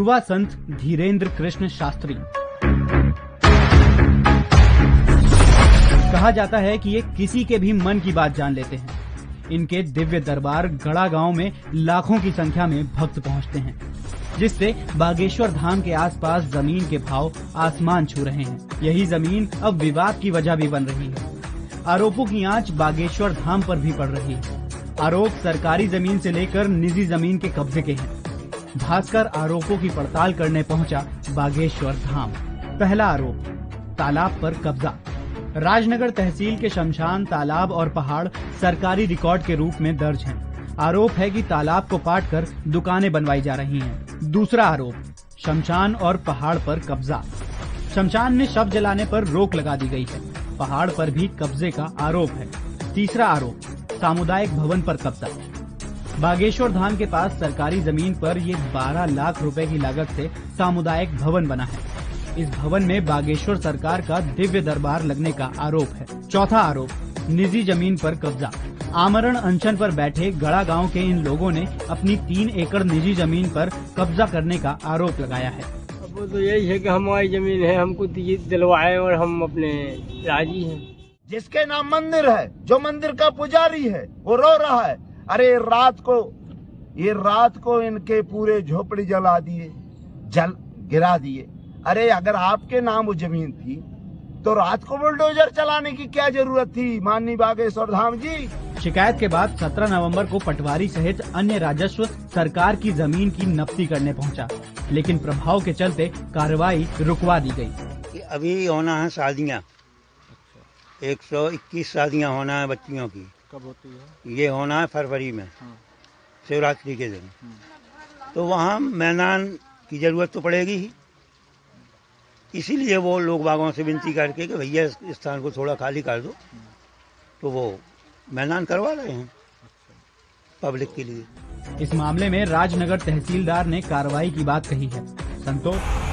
युवा संत धीरेन्द्र कृष्ण शास्त्री। कहा जाता है कि ये किसी के भी मन की बात जान लेते हैं। इनके दिव्य दरबार गड़ा गांव में लाखों की संख्या में भक्त पहुंचते हैं, जिससे बागेश्वर धाम के आसपास जमीन के भाव आसमान छू रहे हैं। यही जमीन अब विवाद की वजह भी बन रही है। आरोपों की आंच बागेश्वर धाम पर भी पड़ रही है। आरोप सरकारी जमीन से लेकर निजी जमीन के कब्जे के हैं। भास्कर आरोपों की पड़ताल करने पहुंचा बागेश्वर धाम। पहला आरोप, तालाब पर कब्जा। राजनगर तहसील के शमशान, तालाब और पहाड़ सरकारी रिकॉर्ड के रूप में दर्ज हैं। आरोप है कि तालाब को पाटकर दुकानें बनवाई जा रही हैं। दूसरा आरोप, शमशान और पहाड़ पर कब्जा। शमशान में शव जलाने पर रोक लगा दी गई है। पहाड़ पर भी कब्जे का आरोप है। तीसरा आरोप, सामुदायिक भवन पर कब्जा। बागेश्वर धाम के पास सरकारी जमीन पर ये 12 लाख रुपए की लागत से सामुदायिक भवन बना है। इस भवन में बागेश्वर सरकार का दिव्य दरबार लगने का आरोप है। चौथा आरोप, निजी जमीन पर कब्जा। आमरण अनशन पर बैठे गड़ा गांव के इन लोगों ने अपनी 3 एकड़ निजी जमीन पर कब्जा करने का आरोप लगाया है। वो तो यही है कि हमारी जमीन है, हमको दिलवाए और हम अपने राजी हैं। जिसके नाम मंदिर है, जो मंदिर का पुजारी है, वो रो रहा है। अरे रात को इनके पूरे झोपड़ी जला दिए, जल गिरा दिए। अरे अगर आपके नाम वो जमीन थी तो रात को बुलडोजर चलाने की क्या जरूरत थी, माननीय बागेश्वर धाम जी। शिकायत के बाद 17 नवंबर को पटवारी सहित अन्य राजस्व सरकार की जमीन की नफ्ती करने पहुंचा, लेकिन प्रभाव के चलते कार्रवाई रुकवा दी गई। अभी होना है शादियाँ, 121 शादियाँ होना है बच्चियों की। कब होती है? ये होना है फरवरी में, शिवरात्रि के दिन। तो वहाँ मैदान की जरूरत तो पड़ेगी ही, इसीलिए वो लोग बागों से विनती करके कि भैया इस स्थान को थोड़ा खाली कर दो, तो वो मैदान करवा रहे हैं पब्लिक के लिए। इस मामले में राजनगर तहसीलदार ने कार्रवाई की बात कही है। संतोष।